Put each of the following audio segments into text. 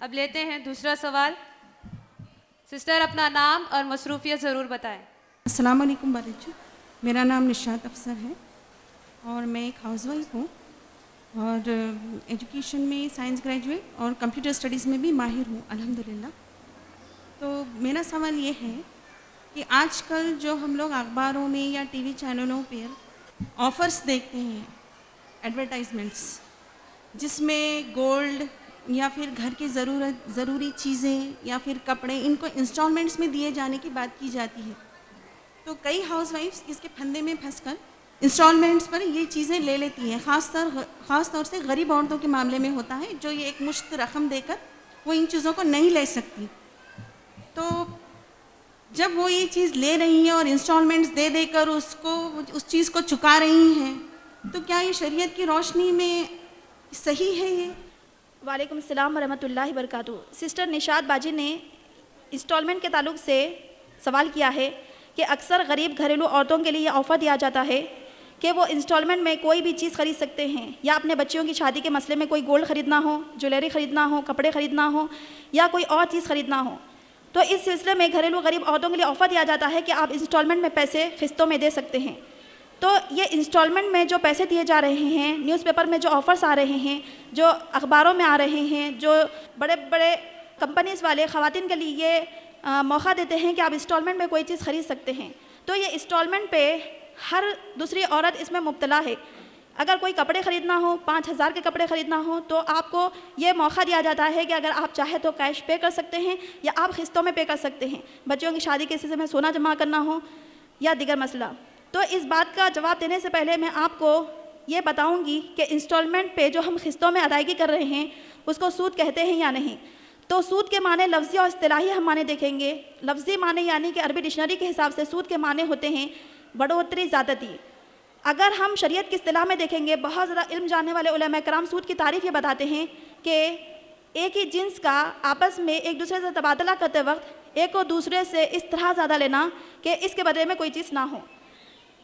اب لیتے ہیں دوسرا سوال. سسٹر اپنا نام اور مصروفیت ضرور بتائیں. السلام علیکم والد جی، میرا نام نشاط افسر ہے اور میں ایک ہاؤس وائف ہوں اور ایجوکیشن میں سائنس گریجویٹ اور کمپیوٹر اسٹڈیز میں بھی ماہر ہوں الحمدللہ. تو میرا سوال یہ ہے کہ آج کل جو ہم لوگ اخباروں میں یا ٹی وی چینلوں پر آفرز دیکھتے ہیں، ایڈورٹائزمنٹس، جس میں گولڈ یا پھر گھر کی ضروری چیزیں یا پھر کپڑے ان کو انسٹالمنٹس میں دیے جانے کی بات کی جاتی ہے، تو کئی ہاؤس وائفس اس کے پھندے میں پھنس کر انسٹالمنٹس پر یہ چیزیں لے لیتی ہیں. خاص طور سے غریب عورتوں کے معاملے میں ہوتا ہے جو یہ ایک مشت رقم دے کر وہ ان چیزوں کو نہیں لے سکتی. تو جب وہ یہ چیز لے رہی ہیں اور انسٹالمنٹس دے دے کر اس چیز کو چکا رہی ہیں، تو کیا یہ شریعت کی روشنی میں صحیح ہے؟ یہ وعلیکم السلام ورحمۃ اللہ وبرکاتہ. سسٹر نشاط باجی نے انسٹالمنٹ کے تعلق سے سوال کیا ہے کہ اکثر غریب گھریلو عورتوں کے لیے یہ آفر دیا جاتا ہے کہ وہ انسٹالمنٹ میں کوئی بھی چیز خرید سکتے ہیں، یا اپنے بچیوں کی شادی کے مسئلے میں کوئی گولڈ خریدنا ہو، جویلری خریدنا ہو، کپڑے خریدنا ہو یا کوئی اور چیز خریدنا ہو. تو اس سلسلے میں گھریلو غریب عورتوں کے لیے آفر دیا جاتا ہے کہ آپ انسٹالمنٹ میں پیسے قسطوں میں دے سکتے ہیں. تو یہ انسٹالمنٹ میں جو پیسے دیے جا رہے ہیں، نیوز پیپر میں جو آفرز آ رہے ہیں، جو اخباروں میں آ رہے ہیں، جو بڑے بڑے کمپنیز والے خواتین کے لیے یہ موقع دیتے ہیں کہ آپ انسٹالمنٹ میں کوئی چیز خرید سکتے ہیں، تو یہ انسٹالمنٹ پہ ہر دوسری عورت اس میں مبتلا ہے. اگر کوئی کپڑے خریدنا ہو، 5,000 کے کپڑے خریدنا ہو، تو آپ کو یہ موقع دیا جاتا ہے کہ اگر آپ چاہیں تو کیش پے کر سکتے ہیں یا آپ قسطوں میں پے کر سکتے ہیں. بچوں کی شادی کے سلسلے میں سونا جمع کرنا ہو یا دیگر مسئلہ. تو اس بات کا جواب دینے سے پہلے میں آپ کو یہ بتاؤں گی کہ انسٹالمنٹ پہ جو ہم قسطوں میں ادائیگی کر رہے ہیں اس کو سود کہتے ہیں یا نہیں. تو سود کے معنی لفظی اور اصطلاحی ہم معنی دیکھیں گے. لفظی معنی یعنی کہ عربی ڈکشنری کے حساب سے سود کے معنی ہوتے ہیں بڑھوتری، زیادتی. اگر ہم شریعت کی اصطلاح میں دیکھیں گے، بہت زیادہ علم جاننے والے علماء کرام سود کی تعریف یہ بتاتے ہیں کہ ایک ہی جنس کا آپس میں ایک دوسرے سے تبادلہ کرتے وقت ایک اور دوسرے سے اس طرح زیادہ لینا کہ اس کے بدلے میں کوئی چیز نہ ہو.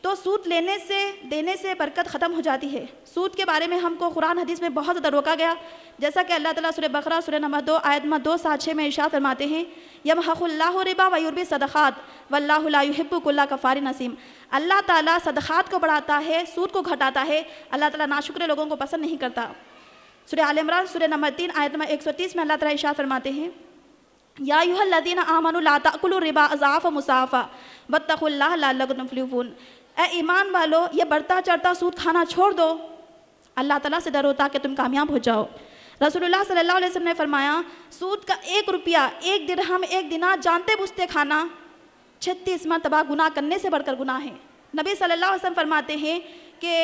تو سود لینے سے دینے سے برکت ختم ہو جاتی ہے. سود کے بارے میں ہم کو قرآن حدیث میں بہت زیادہ روکا گیا، جیسا کہ اللہ تعالیٰ سورہ بقرہ سورہ نمبر 2 آیت نمبر 276 میں ارشاد فرماتے ہیں، یمحق اللہ الربا ویربی الصدقات واللہ لا یحب کل کفار نثیم. اللہ تعالیٰ صدقات کو بڑھاتا ہے، سود کو گھٹاتا ہے. اللہ تعالیٰ ناشکر لوگوں کو پسند نہیں کرتا. سورہ آل عمران سورہ نمبر 3 آیت نمبر 130 میں اللہ تعالیٰ ارشاد فرماتے ہیں، یا ایھا الذین آمنوا لا تأکلوا الربا اضعافا مضاعفا واتقوا اللہ لعلکم تفلحون. اے ایمان والو، یہ بڑھتا چڑھتا سود کھانا چھوڑ دو، اللہ تعالیٰ سے ڈرو تاکہ تم کامیاب ہو جاؤ. رسول اللہ صلی اللہ علیہ وسلم نے فرمایا، سود کا 1 روپیہ، 1 درہم، 1 دینار جانتے بوجھتے کھانا 36 مرتبہ گناہ کرنے سے بڑھ کر گناہ ہے. نبی صلی اللہ علیہ وسلم فرماتے ہیں کہ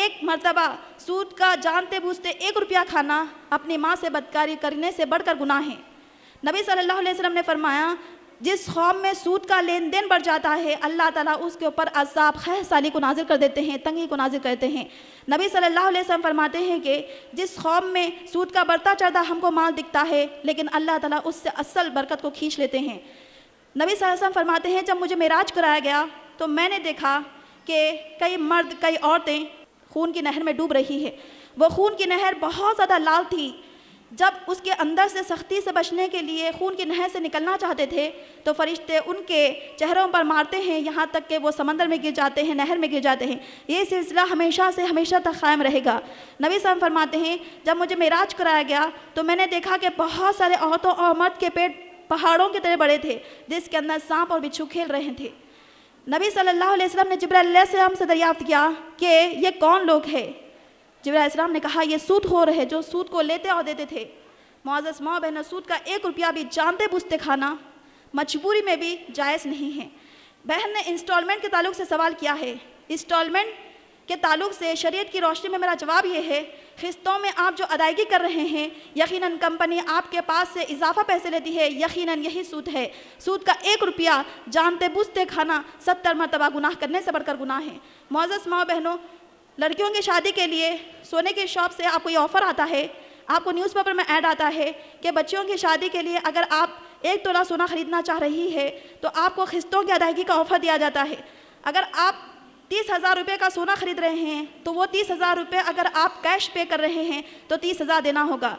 1 مرتبہ سود کا جانتے بوجھتے 1 روپیہ کھانا اپنی ماں سے بدکاری کرنے سے بڑھ کر گناہ ہے. نبی صلی اللہ علیہ وسلم نے فرمایا، جس قوم میں سود کا لین دین بڑھ جاتا ہے اللہ تعالیٰ اس کے اوپر عذاب خہ سالی کو نازل کر دیتے ہیں، تنگی کو نازل کرتے ہیں. نبی صلی اللہ علیہ وسلم فرماتے ہیں کہ جس قوم میں سود کا بڑھتا چڑھتا ہم کو مال دکھتا ہے لیکن اللہ تعالیٰ اس سے اصل برکت کو کھینچ لیتے ہیں. نبی صلی اللہ علیہ وسلم فرماتے ہیں، جب مجھے معراج کرایا گیا تو میں نے دیکھا کہ کئی مرد، کئی عورتیں خون کی نہر میں ڈوب رہی ہے. وہ خون کی نہر بہت زیادہ لال تھی. جب اس کے اندر سے سختی سے بچنے کے لیے خون کی نہر سے نکلنا چاہتے تھے تو فرشتے ان کے چہروں پر مارتے ہیں یہاں تک کہ وہ سمندر میں گر جاتے ہیں، نہر میں گر جاتے ہیں. یہ سلسلہ ہمیشہ سے ہمیشہ تک قائم رہے گا. نبی صلی اللہ علیہ وسلم فرماتے ہیں، جب مجھے معراج کرایا گیا تو میں نے دیکھا کہ بہت سارے عورتوں اور مرد کے پیٹ پہاڑوں کی طرح بڑے تھے جس کے اندر سانپ اور بچھو کھیل رہے تھے. نبی صلی اللہ علیہ وسلم نے جبرائیل علیہ السلام سے دریافت کیا کہ یہ کون لوگ ہیں؟ جبرائیل علیہ السلام نے کہا، یہ سود خور ہے جو سود کو لیتے اور دیتے تھے. معزز ماں بہنوں، سود کا 1 روپیہ بھی جانتے بوجھتے کھانا مجبوری میں بھی جائز نہیں ہے. بہن نے انسٹالمنٹ کے تعلق سے سوال کیا ہے. انسٹالمنٹ کے تعلق سے شریعت کی روشنی میں میرا جواب یہ ہے، قسطوں میں آپ جو ادائیگی کر رہے ہیں، یقیناً کمپنی آپ کے پاس سے اضافہ پیسے لیتی ہے، یقیناً یہی سود ہے. سود کا 1 روپیہ جانتے بوجھتے کھانا 70 مرتبہ گناہ کرنے سے بڑھ کر گناہ ہے. معزز ماں بہنوں، لڑکیوں کی شادی کے لیے سونے کی شاپ سے آپ کو یہ آفر آتا ہے، آپ کو نیوز پیپر میں ایڈ آتا ہے کہ بچیوں کی شادی کے لیے اگر آپ 1 تولہ سونا خریدنا چاہ رہی ہے تو آپ کو قسطوں کی ادائیگی کا آفر دیا جاتا ہے. اگر آپ 30,000 روپے کا سونا خرید رہے ہیں تو وہ 30,000 روپے اگر آپ کیش پے کر رہے ہیں تو 30,000 دینا ہوگا.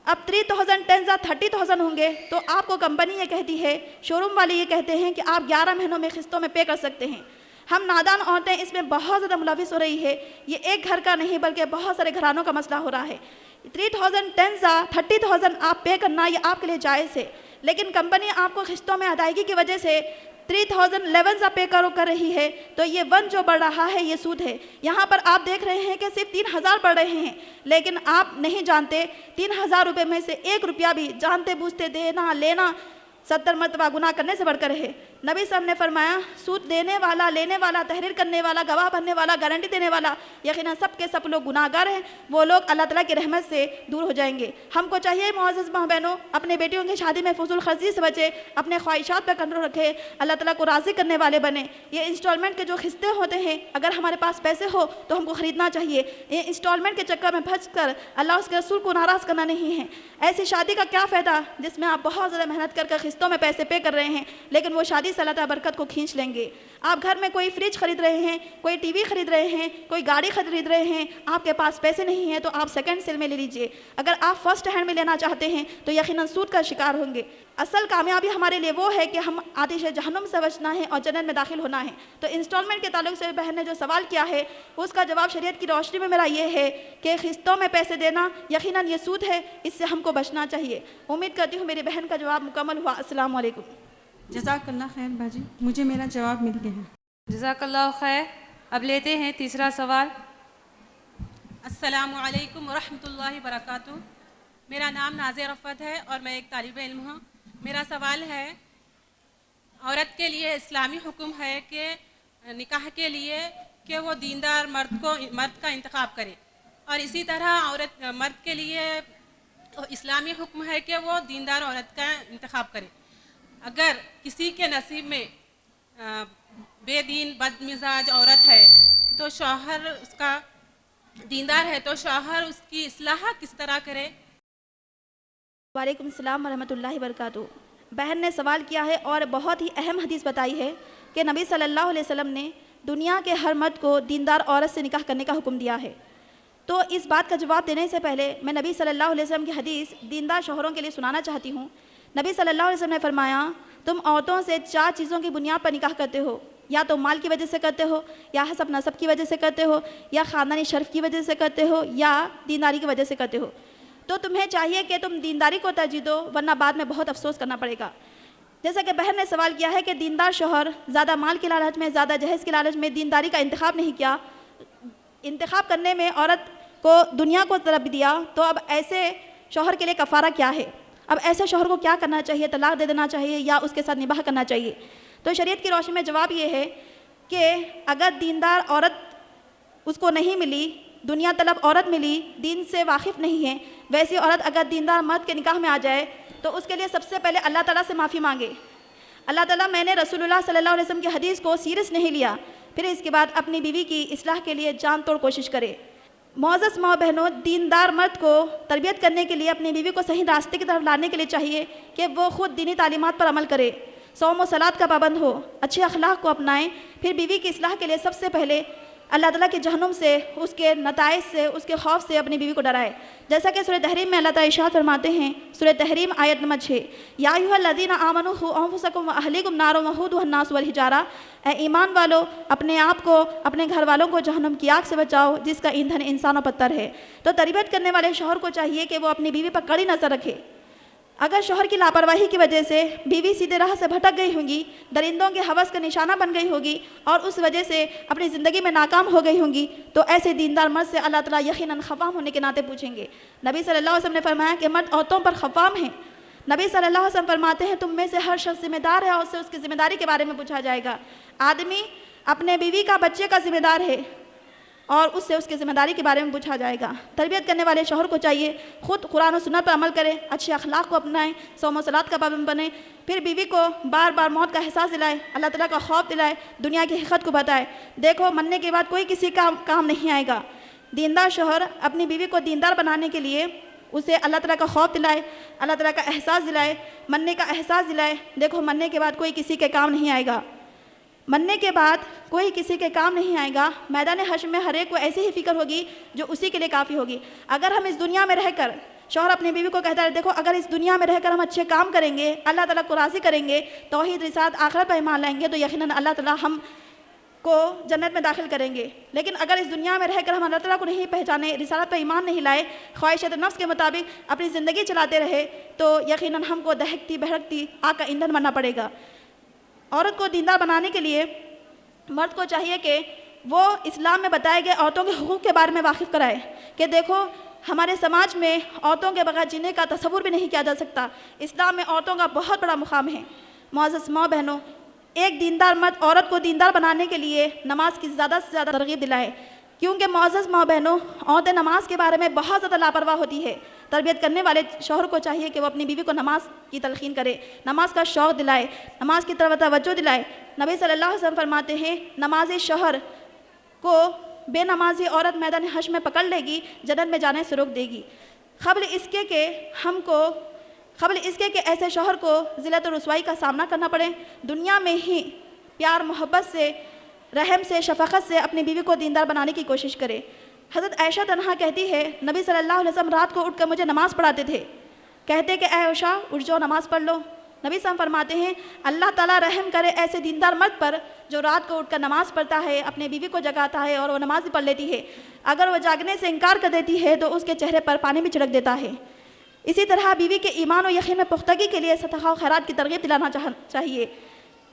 اب 3010 یا 30,000 ہوں گے تو آپ کو کمپنی یہ کہتی ہے، شو روم والے یہ کہتے ہیں کہ آپ 11 مہینوں میں قسطوں میں پے کر سکتے ہیں۔ ہم نادان عورتیں اس میں بہت زیادہ ملوث ہو رہی ہے۔ یہ ایک گھر کا نہیں بلکہ بہت سارے گھرانوں کا مسئلہ ہو رہا ہے۔ 3010 یا 30,000 آپ پے کرنا یہ آپ کے لیے جائز ہے، لیکن کمپنی آپ کو قسطوں میں ادائیگی کی وجہ سے 3011 پے کر رہی ہے، تو یہ 1 جو بڑھ رہا ہے یہ سود ہے۔ یہاں پر آپ دیکھ رہے ہیں کہ صرف 3,000 بڑھ رہے ہیں، لیکن آپ نہیں جانتے 3,000 روپے میں سے 1 روپیہ بھی جانتے بوجھتے دینا لینا 70 مرتبہ گناہ کرنے سے بڑھ کر ہے۔ نبی صاحب نے فرمایا سود دینے والا، لینے والا، تحریر کرنے والا، گواہ بننے والا، گارنٹی دینے والا، یقیناً سب کے سب لوگ گناہ گار ہیں، وہ لوگ اللہ تعالیٰ کی رحمت سے دور ہو جائیں گے۔ ہم کو چاہیے معزز ماں بہنوں، اپنے بیٹیوں کی شادی میں فضول خرچی سے بچے، اپنے خواہشات پر کنٹرول رکھے، اللہ تعالیٰ کو راضی کرنے والے بنے۔ یہ انسٹالمنٹ کے جو قسطیں ہوتے ہیں، اگر ہمارے پاس پیسے ہو تو ہم کو خریدنا چاہیے۔ یہ انسٹالمنٹ کے چکر میں پھنس کر اللہ اس کے رسول کو ناراض کرنا نہیں ہے۔ ایسی شادی کا کیا فائدہ جس میں آپ بہت زیادہ محنت کر قسطوں میں پیسے پے کر رہے ہیں، لیکن وہ شادی سے اللہ تعالیٰ برکت کو کھینچ لیں گے۔ آپ گھر میں کوئی فریج خرید رہے ہیں، کوئی ٹی وی خرید رہے ہیں، کوئی گاڑی خرید رہے ہیں، آپ کے پاس پیسے نہیں ہیں تو آپ سیکنڈ سیل میں لے لیجئے۔ اگر آپ فرسٹ ہینڈ میں لینا چاہتے ہیں تو یقیناً سود کا شکار ہوں گے۔ اصل کامیابی ہمارے لیے وہ ہے کہ ہم آتش جہنم سے بچنا ہے اور جنت میں داخل ہونا ہے۔ تو انسٹالمنٹ کے تعلق سے بہن نے جو سوال کیا ہے اس کا جواب شریعت کی روشنی میں میرا یہ ہے کہ قسطوں میں پیسے دینا یقیناً یہ سود ہے، اس سے ہم کو بچنا چاہیے۔ امید کرتی ہوں میری بہن کا جواب مکمل ہوا۔ السلام علیکم۔ جزاک اللہ خیر باجی، مجھے میرا جواب مل گیا ہے۔ جزاک اللہ خیر۔ اب لیتے ہیں تیسرا سوال۔ السلام علیکم ورحمۃ اللہ وبرکاتہ۔ میرا نام نازیہ رفعت ہے اور میں ایک طالب علم ہوں۔ میرا سوال ہے، عورت کے لیے اسلامی حکم ہے کہ نکاح کے لیے کہ وہ دیندار مرد کا انتخاب کرے، اور اسی طرح مرد کے لیے اسلامی حکم ہے کہ وہ دیندار عورت کا انتخاب کرے۔ اگر کسی کے نصیب میں بے دین بد مزاج عورت ہے تو شوہر اس کا دیندار ہے تو شوہر اس کی اصلاح کس طرح کرے؟ وعلیکم السلام ورحمۃ اللہ وبرکاتہ۔ بہن نے سوال کیا ہے اور بہت ہی اہم حدیث بتائی ہے کہ نبی صلی اللہ علیہ وسلم نے دنیا کے ہر مرد کو دیندار عورت سے نکاح کرنے کا حکم دیا ہے۔ تو اس بات کا جواب دینے سے پہلے میں نبی صلی اللہ علیہ وسلم کی حدیث دیندار شوہروں کے لیے سنانا چاہتی ہوں۔ نبی صلی اللہ علیہ وسلم نے فرمایا تم عورتوں سے 4 چیزوں کی بنیاد پر نکاح کرتے ہو، یا تو مال کی وجہ سے کرتے ہو، یا حسب نسب کی وجہ سے کرتے ہو، یا خاندانی شرف کی وجہ سے کرتے ہو، یا دینداری کی وجہ سے کرتے ہو۔ تو تمہیں چاہیے کہ تم دینداری کو ترجیح دو، ورنہ بعد میں بہت افسوس کرنا پڑے گا۔ جیسا کہ بہن نے سوال کیا ہے کہ دیندار شوہر زیادہ مال کے لالچ میں، زیادہ جہیز کے لالچ میں دینداری کا انتخاب نہیں کیا، انتخاب کرنے میں عورت کو دنیا کو طرف دیا، تو اب ایسے شوہر کے لیے کفارہ کیا ہے؟ اب ایسے شوہر کو کیا کرنا چاہیے؟ طلاق دے دینا چاہیے یا اس کے ساتھ نباہ کرنا چاہیے؟ تو شریعت کی روشنی میں جواب یہ ہے کہ اگر دیندار عورت اس کو نہیں ملی، دنیا طلب عورت ملی، دین سے واقف نہیں ہے، ویسی عورت اگر دیندار مرد کے نکاح میں آ جائے تو اس کے لیے سب سے پہلے اللہ تعالیٰ سے معافی مانگے۔ اللہ تعالیٰ میں نے رسول اللہ صلی اللہ علیہ وسلم کی حدیث کو سیریس نہیں لیا، پھر اس کے بعد اپنی بیوی کی اصلاح کے لیے جان توڑ کوشش کرے۔ معزز ماں بہنوں، دیندار مرد کو تربیت کرنے کے لیے اپنی بیوی کو صحیح راستے کی طرف لانے کے لیے چاہیے کہ وہ خود دینی تعلیمات پر عمل کرے، صوم و صلات کا پابند ہو، اچھے اخلاق کو اپنائیں۔ پھر بیوی کی اصلاح کے لیے سب سے پہلے اللہ تعالیٰ کے جہنم سے، اس کے نتائج سے، اس کے خوف سے اپنی بیوی کو ڈرائے۔ جیسا کہ سورہ تحریم میں اللہ تعالیٰ ارشاد فرماتے ہیں، سورہ تحریم آیت نمبر 6، یا ایھا الذین آمنوا قوا انفسکم واہلیکم نارا وقودھا الناس والحجارہ، اے ایمان والو اپنے آپ کو، اپنے گھر والوں کو جہنم کی آگ سے بچاؤ جس کا ایندھن انسان و پتھر ہے۔ تو تربیت کرنے والے شوہر کو چاہیے کہ وہ اپنی بیوی پر کڑی نظر رکھے۔ اگر شوہر کی لاپرواہی کی وجہ سے بیوی سیدھے راہ سے بھٹک گئی ہوگی، درندوں کے ہوس کا نشانہ بن گئی ہوگی اور اس وجہ سے اپنی زندگی میں ناکام ہو گئی ہوگی، تو ایسے دیندار مرد سے اللہ تعالیٰ یقیناً خفام ہونے کے ناطے پوچھیں گے۔ نبی صلی اللہ علیہ وسلم نے فرمایا کہ مرد عورتوں پر خفام ہیں۔ نبی صلی اللہ علیہ وسلم فرماتے ہیں تم میں سے ہر شخص ذمہ دار ہے اور اس سے اس کی ذمہ داری کے بارے میں پوچھا جائے گا۔ آدمی اپنے بیوی کا، بچے کا ذمہ دار ہے اور اس سے اس کی ذمہ داری کے بارے میں پوچھا جائے گا۔ تربیت کرنے والے شوہر کو چاہیے خود قرآن و سنت پر عمل کرے، اچھے اخلاق کو اپنائیں، صوم و صلات کا پابند بنے، پھر بیوی کو بار بار موت کا احساس دلائے، اللہ تعالیٰ کا خوف دلائے، دنیا کی حقیقت کو بتائے۔ دیکھو مرنے کے بعد کوئی کسی کا کام نہیں آئے گا۔ دیندار شوہر اپنی بیوی کو دیندار بنانے کے لیے اسے اللہ تعالیٰ کا خوف دلائے، اللہ تعالیٰ کا احساس دلائے، مرنے کا احساس دلائے۔ دیکھو مرنے کے بعد کوئی کسی کے کام نہیں آئے گا، مرنے کے بعد کوئی کسی کے کام نہیں آئے گا۔ میدان حشر میں ہر ایک کو ایسی ہی فکر ہوگی جو اسی کے لیے کافی ہوگی۔ اگر ہم اس دنیا میں رہ کر شوہر اپنی بیوی کو کہتا ہے دیکھو اگر اس دنیا میں رہ کر ہم اچھے کام کریں گے, اللہ تعالیٰ کو راضی کریں گے, توحید رسالت آخرت پر ایمان لائیں گے, تو یقیناً اللہ تعالیٰ ہم کو جنت میں داخل کریں گے. لیکن اگر اس دنیا میں رہ کر ہم اللہ تعالیٰ کو نہیں پہچانے, رسالت پر ایمان نہیں لائے, خواہشات نفس کے مطابق اپنی زندگی چلاتے رہے, تو یقیناً ہم کو دہکتی بھڑکتی آگ کا ایندھن بننا پڑے گا. عورت کو دیندار بنانے کے لیے مرد کو چاہیے کہ وہ اسلام میں بتائے گئے عورتوں کے حقوق کے بارے میں واقف کرائے کہ دیکھو ہمارے سماج میں عورتوں کے بغیر جینے کا تصور بھی نہیں کیا جا سکتا. اسلام میں عورتوں کا بہت بڑا مقام ہے. معزز ماں بہنوں, ایک دیندار مرد عورت کو دیندار بنانے کے لیے نماز کی زیادہ سے زیادہ ترغیب دلائے, کیونکہ معزز ماں بہنوں عورتیں نماز کے بارے میں بہت زیادہ لاپرواہ ہوتی ہے. تربیت کرنے والے شوہر کو چاہیے کہ وہ اپنی بیوی کو نماز کی تلقین کرے, نماز کا شوق دلائے, نماز کی طرف توجہ دلائے. نبی صلی اللہ علیہ وسلم فرماتے ہیں نمازی شوہر کو بے نمازی عورت میدان حشر میں پکڑ لے گی, جنت میں جانے سے روک دے گی. قبل اس کے کہ ایسے شوہر کو ذلت و رسوائی کا سامنا کرنا پڑے, دنیا میں ہی پیار محبت سے, رحم سے, شفقت سے اپنی بیوی کو دیندار بنانے کی کوشش کرے. حضرت عائشہ تنہا کہتی ہے نبی صلی اللہ علیہ وسلم رات کو اٹھ کر مجھے نماز پڑھاتے تھے, کہتے کہ اے عائشہ اٹھ جاؤ نماز پڑھ لو. نبی صلی اللہ علیہ وسلم فرماتے ہیں اللہ تعالیٰ رحم کرے ایسے دیندار مرد پر جو رات کو اٹھ کر نماز پڑھتا ہے, اپنے بیوی کو جگاتا ہے اور وہ نماز بھی پڑھ لیتی ہے. اگر وہ جاگنے سے انکار کر دیتی ہے تو اس کے چہرے پر پانی بھی چھڑک دیتا ہے. اسی طرح بیوی کے ایمان و یقین میں پختگی کے لیے صدقہ و خیرات کی ترغیب دلانا چاہیے.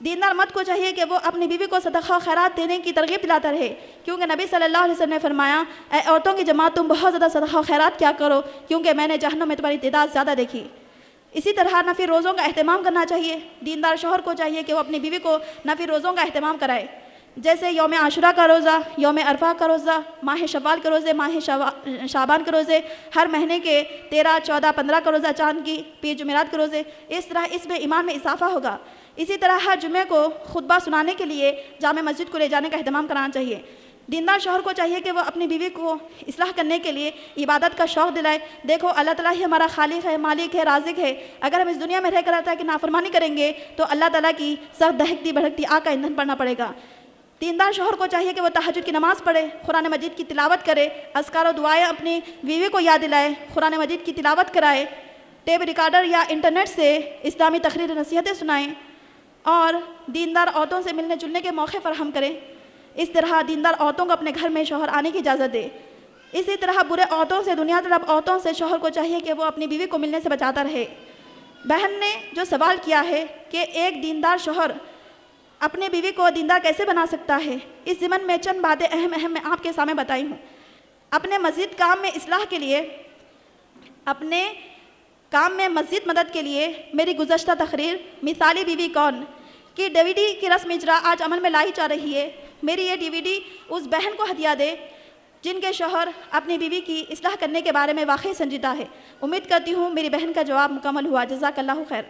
دیندار مرد کو چاہیے کہ وہ اپنی بیوی کو صدقہ و خیرات دینے کی ترغیب دلاتا رہے, کیونکہ نبی صلی اللہ علیہ وسلم نے فرمایا اے عورتوں کی جماعت تم بہت زیادہ صدقہ و خیرات کیا کرو, کیونکہ میں نے جہنم میں تمہاری تعداد زیادہ دیکھی. اسی طرح نفلی روزوں کا اہتمام کرنا چاہیے. دیندار شوہر کو چاہیے کہ وہ اپنی بیوی کو نفلی روزوں کا اہتمام کرائے, جیسے یوم عاشورہ کا روزہ, یوم عرفہ کا روزہ, ماہ شوال کے روزے, ماہ شعبان کے روزے, ہر مہینے کے 13, 14, 15 کا روزہ, چاند کی, پیر جمعرات کے روزے. اس طرح اس میں ایمان میں اضافہ ہوگا. اسی طرح ہر جمعے کو خطبہ سنانے کے لیے جامع مسجد کو لے جانے کا اہتمام کرانا چاہیے. دیندار شوہر کو چاہیے کہ وہ اپنی بیوی کو اصلاح کرنے کے لیے عبادت کا شوق دلائے. دیکھو اللہ تعالیٰ ہی ہمارا خالق ہے, مالک ہے, رازق ہے. اگر ہم اس دنیا میں رہ کر رہتا ہے کہ نافرمانی کریں گے تو اللہ تعالیٰ کی سخت دہکتی بھڑکتی آگ کا ایندھن پڑنا پڑے گا. دیندار شوہر کو چاہیے کہ وہ تہجد کی نماز پڑھے, قرآن مجید کی تلاوت کرے, اذکار و دعائیں اپنی بیوی کو یاد دلائے, قرآن مجید کی تلاوت کرائے, ٹیپ ریکارڈر یا انٹرنیٹ سے اسلامی تقریر نصیحتیں سنائیں اور دیندار عورتوں سے ملنے جلنے کے موقع فراہم کریں. اس طرح دیندار عورتوں کو اپنے گھر میں شوہر آنے کی اجازت دے. اسی طرح برے عورتوں سے, دنیا طلب عورتوں سے شوہر کو چاہیے کہ وہ اپنی بیوی کو ملنے سے بچاتا رہے. بہن نے جو سوال کیا ہے کہ ایک دیندار شوہر اپنی بیوی کو دیندار کیسے بنا سکتا ہے, اس ضمن میں چند باتیں اہم میں آپ کے سامنے بتائی ہوں. اپنے مزید کام میں اصلاح کے لیے, اپنے کام میں مزید مدد کے لیے میری گزشتہ تقریر مثالی بیوی کون کی DVD کی رسم اجرا آج عمل میں لائی جا رہی ہے. میری یہ DVD اس بہن کو ہدیہ دے جن کے شوہر اپنی بیوی کی اصلاح کرنے کے بارے میں واقعی سنجیدہ ہے. امید کرتی ہوں میری بہن کا جواب مکمل ہوا. جزاک اللہ خیر.